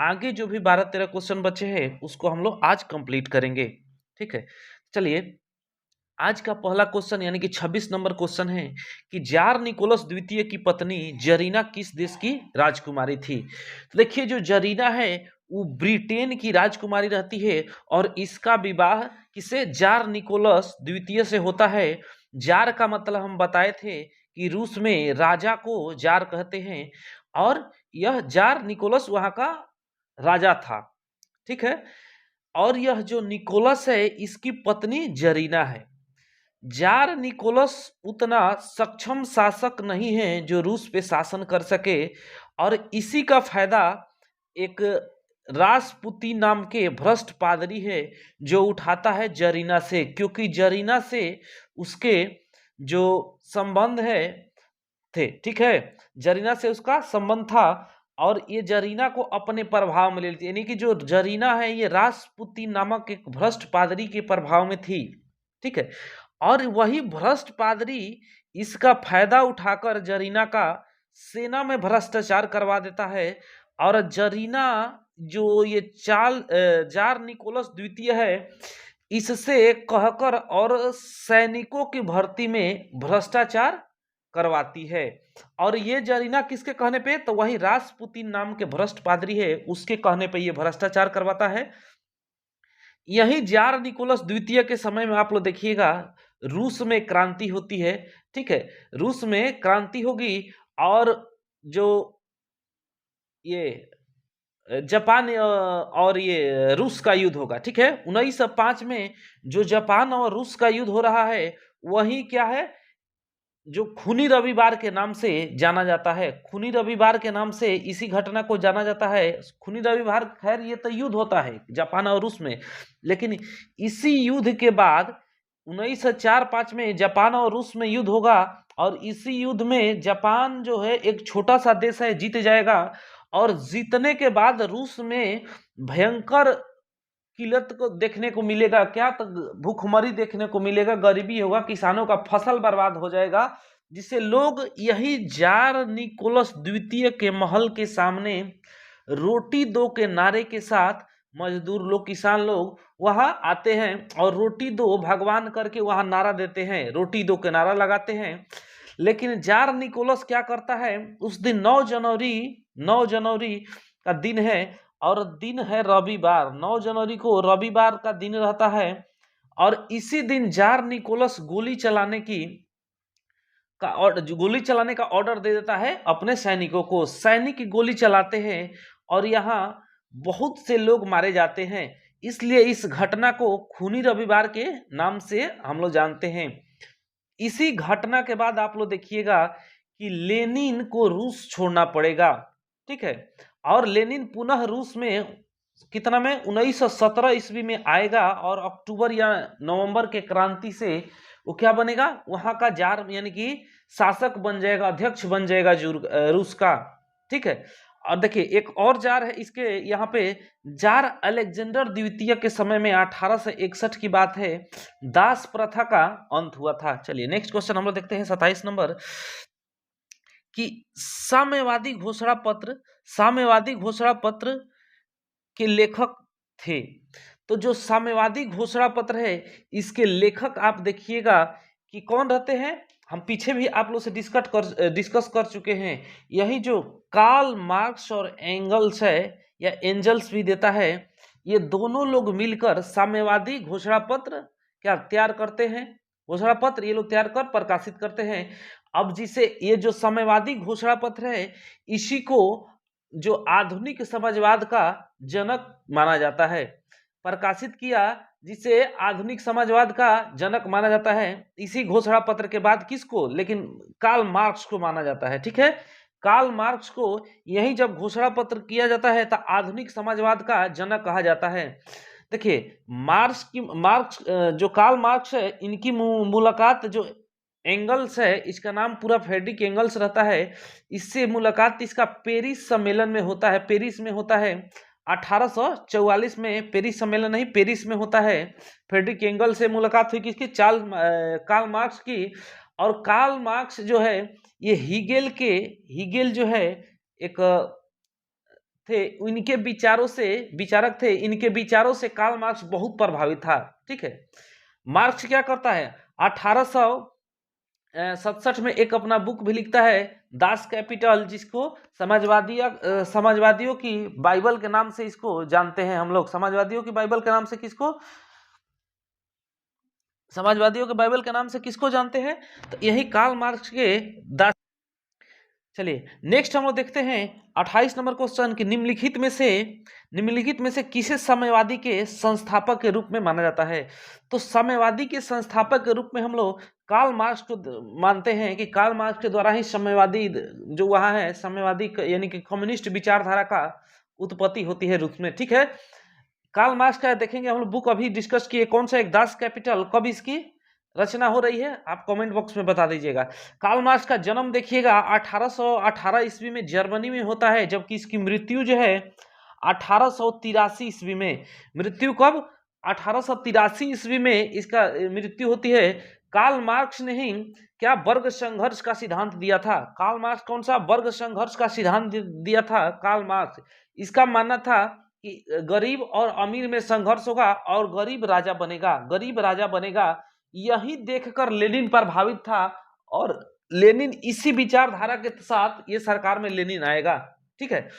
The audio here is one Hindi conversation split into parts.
आगे जो भी 12-13 क्वेश्चन बचे हैं उसको हम लोग आज कंप्लीट करेंगे। ठीक है, चलिए आज का पहला क्वेश्चन यानी कि 26 नंबर क्वेश्चन है कि जार निकोलस द्वितीय की पत्नी जरीना किस देश की राजकुमारी थी। तो देखिए जो जरीना है वो ब्रिटेन की राजकुमारी रहती है और इसका विवाह किसे जार निकोलस द्वितीय से होता है। जार का मतलब हम बताए थे कि रूस में राजा को जार कहते हैं और यह जार निकोलस वहां का राजा था। ठीक है, और यह जो निकोलस है इसकी पत्नी जरीना है। जार निकोलस उतना सक्षम शासक नहीं है जो रूस पे शासन कर सके और इसी का फायदा एक रासपुतीन नाम के भ्रष्ट पादरी है जो उठाता है जरीना से, क्योंकि जरीना से उसके जो संबंध है थे। ठीक है, जरीना से उसका संबंध था और ये जरीना को अपने प्रभाव में ले लेती, यानी कि जो जरीना है ये रासपुतीन नामक एक भ्रष्ट पादरी के प्रभाव में थी। ठीक है, और वही भ्रष्ट पादरी इसका फायदा उठाकर जरीना का सेना में भ्रष्टाचार करवा देता है और जरीना जो ये जार निकोलस द्वितीय है इससे कहकर और सैनिकों की भर्ती में भ्रष्टाचार करवाती है। और ये जरीना किसके कहने पे, तो वही रासपुतीन नाम के भ्रष्ट पादरी है उसके कहने पे ये भ्रष्टाचार करवाता है। यही जार निकोलस द्वितीय के समय में आप लोग देखिएगा रूस में क्रांति होती है। ठीक है, रूस में क्रांति होगी और जो ये जापान और ये रूस का युद्ध होगा। ठीक है, 1905 में जो जापान और रूस का युद्ध हो रहा है वही क्या है जो खूनी रविवार के नाम से जाना जाता है। खूनी रविवार के नाम से इसी घटना को जाना जाता है। खूनी रविवार खैर ये तो युद्ध होता है जापान और रूस में, लेकिन इसी युद्ध के बाद 1904-05 में जापान और रूस में युद्ध होगा और इसी युद्ध में जापान जो है एक छोटा सा देश है जीत जाएगा और जीतने के बाद रूस में भयंकर किल्लत को देखने को मिलेगा। क्या तो भूखमरी देखने को मिलेगा, गरीबी होगा, किसानों का फसल बर्बाद हो जाएगा, जिससे लोग यही जार निकोलस द्वितीय के महल के सामने रोटी दो के नारे के साथ मजदूर लोग किसान लोग वहां आते हैं और रोटी दो भगवान करके वहां नारा देते हैं, रोटी दो के नारा लगाते हैं। लेकिन जार निकोलस क्या करता है उस दिन 9 जनवरी का दिन है और दिन है रविवार। 9 जनवरी को रविवार का दिन रहता है और इसी दिन जार निकोलस गोली चलाने का ऑर्डर दे देता है अपने सैनिकों को। सैनिक गोली चलाते हैं और यहाँ बहुत से लोग मारे जाते हैं, इसलिए इस घटना को खूनी रविवार के नाम से हम लोग जानते हैं। इसी घटना के बाद आप लोग देखिएगा कि लेनिन को रूस छोड़ना पड़ेगा। ठीक है, और लेनिन पुनः रूस में कितना में 1917 ईस्वी में आएगा और अक्टूबर या नवंबर के क्रांति से वो क्या बनेगा वहां का जार यानी कि शासक बन जाएगा, अध्यक्ष बन जाएगा रूस का। ठीक है, और देखिए एक और जार है इसके यहाँ पे, जार अलेक्जेंडर द्वितीय के समय में 1861 की बात है, दास प्रथा का अंत हुआ था। चलिए नेक्स्ट क्वेश्चन हम लोग देखते हैं 27 नंबर कि साम्यवादी घोषणा पत्र के लेखक थे। तो जो साम्यवादी घोषणा पत्र है इसके लेखक आप देखिएगा कि कौन रहते हैं, हम पीछे भी आप लोग से डिस्कस कर चुके हैं। यही जो कार्ल मार्क्स और एंगल्स है या एंजल्स भी देता है, ये दोनों लोग मिलकर साम्यवादी घोषणा पत्र क्या तैयार करते हैं, घोषणा पत्र ये लोग तैयार कर प्रकाशित करते हैं। अब जिसे ये जो साम्यवादी घोषणा पत्र है इसी को जो आधुनिक समाजवाद का जनक माना जाता है, प्रकाशित किया जिसे आधुनिक समाजवाद का जनक माना जाता है। इसी घोषणा पत्र के बाद किसको, लेकिन कार्ल मार्क्स को माना जाता है। ठीक है, कार्ल मार्क्स को यही जब घोषणा पत्र किया जाता है तो आधुनिक समाजवाद का जनक कहा जाता है। देखिए जो कार्ल मार्क्स है इनकी मुलाकात जो एंगल्स है, इसका नाम पूरा फ्रेडरिक एंगल्स रहता है, इससे मुलाकात इसका पेरिस सम्मेलन में होता है। पेरिस में होता है 1844 में, पेरिस सम्मेलन नहीं पेरिस में होता है। फ्रेडरिक एंगल्स से मुलाकात हुई किसकी, कार्ल मार्क्स की। और कार्ल मार्क्स जो है ये हीगेल जो है एक थे, इनके विचारों से, विचारक थे, इनके विचारों से कार्ल मार्क्स बहुत प्रभावित था। ठीक है, मार्क्स क्या करता है, 1867 में एक अपना बुक भी लिखता है, दास कैपिटल, जिसको समाजवादियों की बाइबल के नाम से इसको जानते हैं हम लोग। समाजवादियों की बाइबल के नाम से किसको, समाजवादियों के बाइबल के नाम से किसको जानते हैं, तो यही कार्ल मार्क्स के दास। चलिए नेक्स्ट हम लोग देखते हैं 28 नंबर क्वेश्चन कि निम्नलिखित में से किसे साम्यवादी के संस्थापक के रूप में माना जाता है। तो साम्यवादी के संस्थापक के रूप में हम लोग कार्ल मार्क्स को मानते हैं कि कार्ल मार्क्स के द्वारा ही साम्यवादी जो वहाँ है, साम्यवादी यानी कि कम्युनिस्ट विचारधारा का उत्पत्ति होती है रूस में। ठीक है, कार्ल मार्क्स का देखेंगे हम लोग, बुक अभी डिस्कस किए, कौन सा एक, दास कैपिटल, कब इसकी रचना हो रही है आप कमेंट बॉक्स में बता दीजिएगा। कार्ल मार्क्स का जन्म देखिएगा 1818 ईस्वी में जर्मनी में होता है, जबकि इसकी मृत्यु जो है 1883 ईस्वी में। मृत्यु कब, 1883 ईस्वी में इसका मृत्यु होती है। कार्ल मार्क्स ने ही क्या वर्ग संघर्ष का सिद्धांत दिया था। कार्ल मार्क्स कौन सा वर्ग संघर्ष का सिद्धांत दिया था कार्ल मार्क्स। इसका मानना था कि गरीब और अमीर में संघर्ष होगा और गरीब राजा बनेगा, गरीब राजा बनेगा। यही देखकर लेनिन प्रभावित था और लेनिन इसी विचारधारा के साथ ये सरकार में लेनिन आएगा। ठीक है,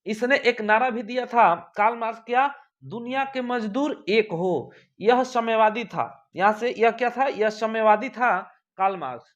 इसने एक नारा भी दिया था कार्ल मार्क्स, क्या, दुनिया के मजदूर एक हो। यह साम्यवादी था, यहां से यह क्या था, यह साम्यवादी था कार्ल मार्क्स।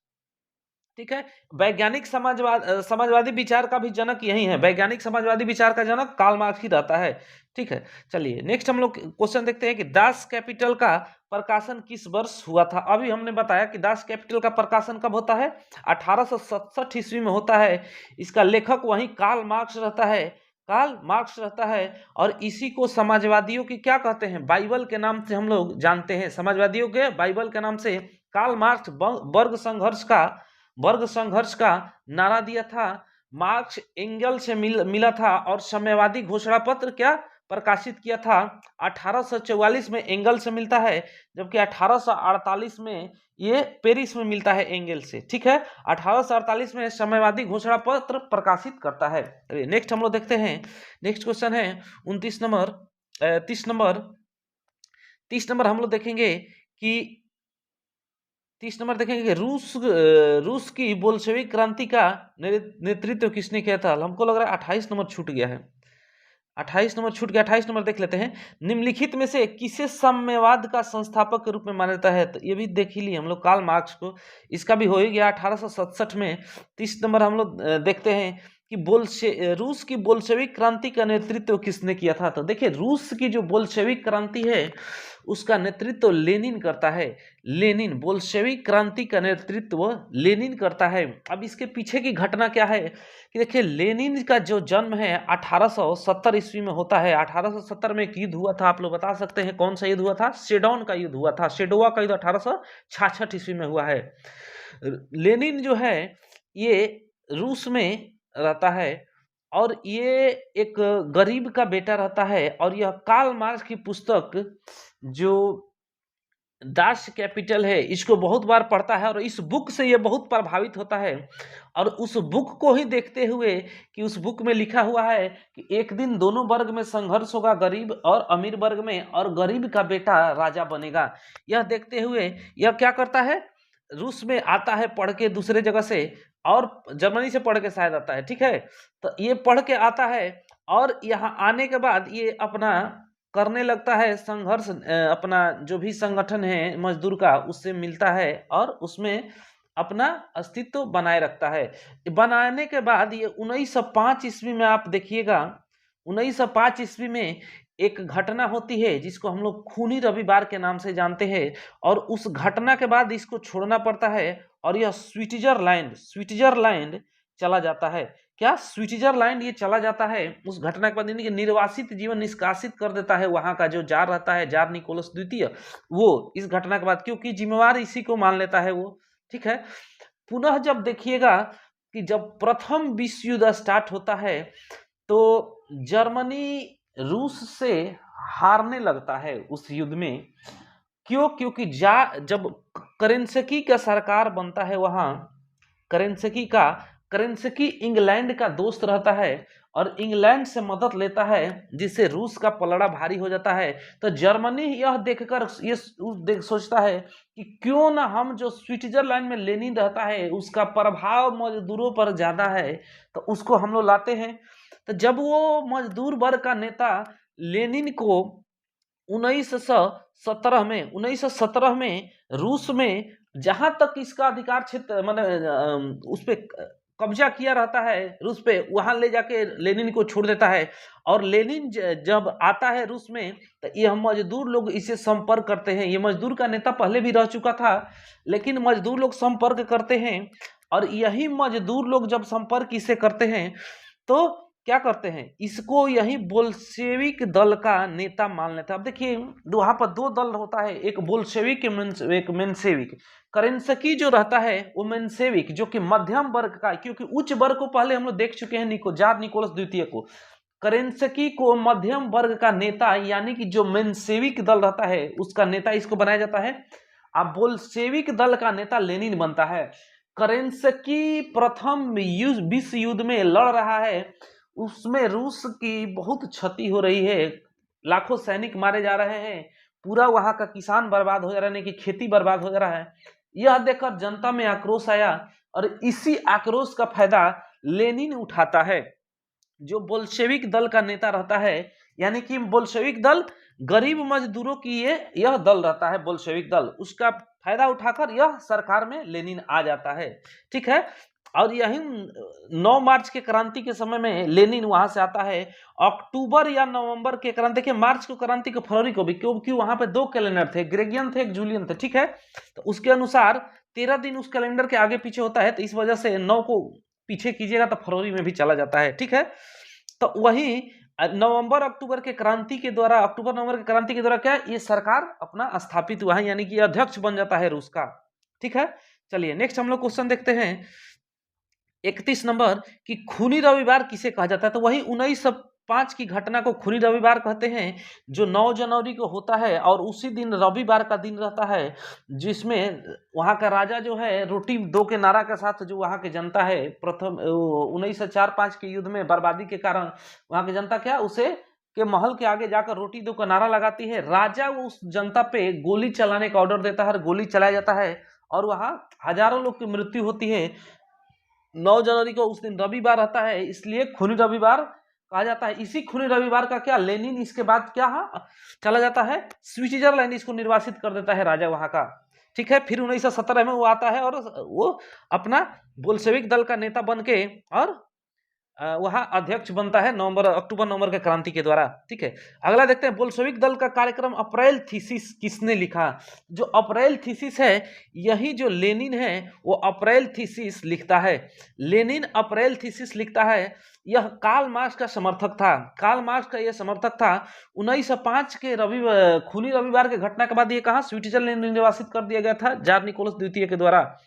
ठीक है, वैज्ञानिक समाजवादी विचार का भी जनक यही है, वैज्ञानिक समाजवादी विचार का जनक कार्ल मार्क्स ही रहता है। ठीक है, चलिए नेक्स्ट हम लोग क्वेश्चन देखते हैं कि दास कैपिटल का प्रकाशन किस वर्ष हुआ था। अभी हमने बताया कि दास कैपिटल का प्रकाशन कब होता है, 1867 ईस्वी में होता है। इसका लेखक वही कार्ल मार्क्स रहता है, कार्ल मार्क्स रहता है। और इसी को समाजवादियों की क्या कहते हैं, बाइबल के नाम से हम लोग जानते हैं, समाजवादियों के बाइबल के नाम से। कार्ल मार्क्स वर्ग संघर्ष का नारा दिया था। मार्क्स एंगल से मिला था और साम्यवादी घोषणा पत्र क्या प्रकाशित किया था। 1844 में एंगल से मिलता है, जबकि 1848 में ये पेरिस में मिलता है एंगल से। ठीक है, 1848 में साम्यवादी घोषणा पत्र प्रकाशित करता है। नेक्स्ट हम लोग देखते हैं, नेक्स्ट क्वेश्चन है 29 नंबर 30 नंबर हम लोग देखेंगे कि 30 नंबर देखेंगे कि रूस की बोल्शेविक क्रांति का नेतृत्व किसने किया था। हमको लग रहा है 28 नंबर छूट गया है, 28 नंबर छूट गया, 28 नंबर देख लेते हैं। निम्नलिखित में से किसे साम्यवाद का संस्थापक के रूप में माना जाता है। तो ये भी देख ही लिए हम लोग कार्ल मार्क्स को, इसका भी हो ही गया 1867 में। 30 नंबर हम लोग देखते हैं कि रूस की बोल्शेविक क्रांति का नेतृत्व किसने किया था। तो देखिए, रूस की जो बोल्शेविक क्रांति है उसका नेतृत्व लेनिन करता है। लेनिन, बोल्शेविक क्रांति का नेतृत्व लेनिन करता है। अब इसके पीछे की घटना क्या है कि देखिए, लेनिन का जो जन्म है 1870 ईस्वी में होता है। 1870 में एक युद्ध हुआ था, आप लोग बता सकते हैं कौन सा युद्ध हुआ था, सेडोन का युद्ध हुआ था। सेडोवा का युद्ध 1866 ईस्वी में हुआ है। लेनिन जो है ये रूस में रहता है और ये एक गरीब का बेटा रहता है। और यह कार्ल मार्क्स की पुस्तक जो दास कैपिटल है इसको बहुत बार पढ़ता है और इस बुक से ये बहुत प्रभावित होता है। और उस बुक को ही देखते हुए कि उस बुक में लिखा हुआ है कि एक दिन दोनों वर्ग में संघर्ष होगा, गरीब और अमीर वर्ग में, और गरीब का बेटा राजा बनेगा। यह देखते हुए यह क्या करता है, रूस में आता है पढ़ के दूसरे जगह से, और जर्मनी से पढ़ के शायद आता है। ठीक है, तो ये पढ़ के आता है और यहाँ आने के बाद ये अपना करने लगता है संघर्ष, अपना जो भी संगठन है मजदूर का उससे मिलता है और उसमें अपना अस्तित्व बनाए रखता है। बनाने के बाद ये 1905 ईस्वी में आप देखिएगा, 1905 ईस्वी में एक घटना होती है जिसको हम लोग खूनी रविवार के नाम से जानते हैं। और उस घटना के बाद इसको छोड़ना पड़ता है और यह स्विट्जरलैंड चला जाता है। क्या, स्विट्जरलैंड ये चला जाता है उस घटना के बाद, यानी कि निर्वासित जीवन निष्कासित कर देता है वहां का जो जार रहता है, जार निकोलस द्वितीय, वो इस घटना के बाद, क्योंकि जिम्मेवार इसी को मान लेता है वो। ठीक है, पुनः जब देखिएगा कि जब प्रथम विश्व युद्ध स्टार्ट होता है तो जर्मनी रूस से हारने लगता है उस युद्ध में। क्यों, क्योंकि जब करेंसकी का सरकार बनता है वहां, करेंसकी इंग्लैंड का दोस्त रहता है और इंग्लैंड से मदद लेता है, जिससे रूस का पलड़ा भारी हो जाता है। तो जर्मनी यह देखकर ये सोचता है कि क्यों ना हम जो स्विट्जरलैंड में लेनिन रहता है उसका प्रभाव मजदूरों पर ज्यादा है, तो उसको हम लोग लाते हैं। तो जब वो मजदूर वर्ग का नेता लेनिन को 1917 में रूस में जहां तक इसका अधिकार क्षेत्र माने उस पे कब्जा किया रहता है रूस पे, वहां ले जाके लेनिन को छोड़ देता है। और लेनिन जब आता है रूस में, तो यह मजदूर लोग इसे संपर्क करते हैं। ये मजदूर का नेता पहले भी रह चुका था, लेकिन मजदूर लोग संपर्क करते हैं। और यही मजदूर लोग जब संपर्क इसे करते हैं, तो क्या करते हैं, इसको यही बोल्शेविक दल का नेता मान लेते हैं। अब देखिए वहां पर दो दल होता है, एक बोल्शेविक एक मेंशेविक। करेंसकी जो रहता है वो मेंशेविक, जो कि मध्यम वर्ग का, क्योंकि उच्च वर्ग को पहले हम लोग देख चुके हैं जार निकोलस द्वितीय को। करेंसकी को मध्यम वर्ग का नेता, यानी कि जो मेंशेविक दल रहता है उसका नेता इसको बनाया जाता है। अब बोल्शेविक दल का नेता लेनिन बनता है। करेंसकी प्रथम विश्व युद्ध में लड़ रहा है, उसमें रूस की बहुत क्षति हो रही है, लाखों सैनिक मारे जा रहे हैं, पूरा वहां का किसान बर्बाद हो जा रहा है, कि खेती बर्बाद हो जा रहा है। यह देखकर जनता में आक्रोश आया, और इसी आक्रोश का फायदा लेनिन उठाता है। जो बोल्शेविक दल का नेता रहता है, यानी कि बोल्शेविक दल गरीब मजदूरों की यह दल रहता है बोल्शेविक दल, उसका फायदा उठाकर यह सरकार में लेनिन आ जाता है। ठीक है, और यही 9 मार्च के क्रांति के समय में लेनिन वहां से आता है। अक्टूबर या नवंबर के क्रांति, देखिए मार्च को क्रांति को फरवरी को भी, क्योंकि वहां पे 2 कैलेंडर थे, ग्रेगियन थे, एक जूलियन थे। ठीक है, तो उसके अनुसार 13 दिन उस कैलेंडर के आगे पीछे होता है, तो इस वजह से 9 को पीछे कीजिएगा तो फरवरी में भी चला जाता है। ठीक है, तो वही नवंबर अक्टूबर के क्रांति के द्वारा, अक्टूबर नवंबर के क्रांति के द्वारा क्या ये सरकार अपना स्थापित हुआ है, यानी कि अध्यक्ष बन जाता है रूस का। ठीक है, चलिए नेक्स्ट हम लोग क्वेश्चन देखते हैं 31 नंबर कि खूनी रविवार किसे कहा जाता है। तो वही 1905 की घटना को खूनी रविवार कहते हैं, जो 9 जनवरी को होता है, और उसी दिन रविवार का दिन रहता है, जिसमें वहां का राजा जो है रोटी दो के नारा के साथ, जो वहां की जनता है प्रथम 1904-05 के युद्ध में बर्बादी के कारण वहां की जनता क्या उसे के महल के आगे जाकर रोटी दो का नारा लगाती है। राजा उस जनता पे गोली चलाने का ऑर्डर देता है, और गोली चलाया जाता है, और वहां हजारों लोग की मृत्यु होती है। 9 जनवरी को उस दिन रविवार रहता है, इसलिए खूनी रविवार कहा जाता है। इसी खूनी रविवार का क्या लेनिन इसके बाद क्या चला जाता है स्विट्जरलैंड, इसको निर्वासित कर देता है राजा वहां का। ठीक है, फिर 1917 में वो आता है, और वो अपना बोल्शेविक दल का नेता बन के और वहां अध्यक्ष बनता है अक्टूबर नवंबर के क्रांति के द्वारा। ठीक है, अगला देखते हैं बोल्शेविक दल का कार्यक्रम अप्रैल थीसिस किसने लिखा। जो अप्रैल थीसिस है, यही जो लेनिन है वो अप्रैल थीसिस लिखता है। लेनिन अप्रैल थीसिस लिखता है। यह कार्ल मार्क्स का समर्थक था। कार्ल मार्क्स का यह समर्थक था। 1905 के खूनी रविवार के घटना के बाद ये कहा स्विट्जरलैंड निर्वासित कर दिया गया था जार निकोलस द्वितीय के द्वारा।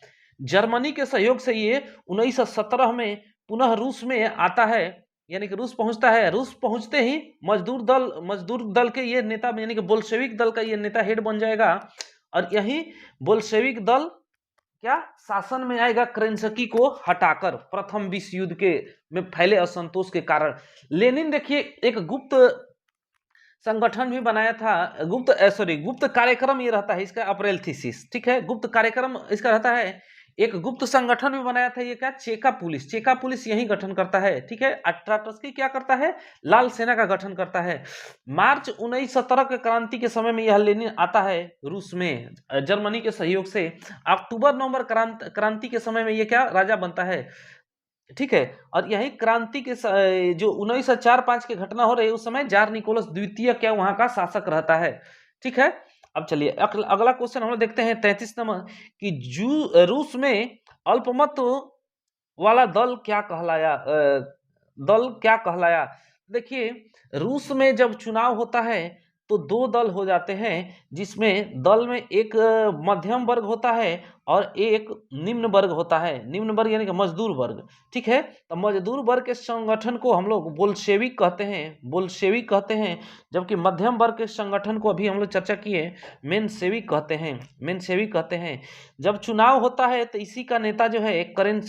जर्मनी के सहयोग से ये 1917 में पुनः रूस में आता है, यानी कि रूस पहुंचता है। रूस पहुंचते ही मजदूर दल के ये नेता, यानी कि बोल्शेविक दल का ये नेता हेड बन जाएगा, और यही बोल्शेविक दल क्या शासन में आएगा करेंसकी को हटाकर, प्रथम विश्व युद्ध के में फैले असंतोष के कारण। लेनिन देखिए एक गुप्त संगठन भी बनाया था, गुप्त कार्यक्रम ये रहता है इसका अप्रैल थीसिस। ठीक है, गुप्त कार्यक्रम इसका रहता है। एक गुप्त संगठन भी बनाया था, ये क्या चेका पुलिस यही गठन करता है। ठीक है, ट्राटस्की क्या करता है, लाल सेना का गठन करता है। मार्च 1917 के क्रांति के समय में यह लेनिन आता है रूस में जर्मनी के सहयोग से। अक्टूबर नवंबर क्रांति के समय में ये क्या राजा बनता है। ठीक है, और यही क्रांति के जो 1904-05 की घटना हो रही है उस समय जार निकोलस द्वितीय क्या वहां का शासक रहता है। ठीक है, अब चलिए अगला क्वेश्चन हम लोग देखते हैं 33 नंबर कि रूस में अल्पमत वाला दल क्या कहलाया। देखिए रूस में जब चुनाव होता है तो 2 दल हो जाते हैं, जिसमें दल में एक मध्यम वर्ग होता है और एक निम्न वर्ग होता है। निम्न वर्ग यानी कि मजदूर वर्ग। ठीक है, तो मजदूर वर्ग के संगठन को हम लोग बोल्शेविक कहते हैं, जबकि मध्यम वर्ग के संगठन को अभी हम लोग चर्चा किए मेंशेविक कहते हैं। जब चुनाव होता है तो इसी का नेता जो है करेंसकी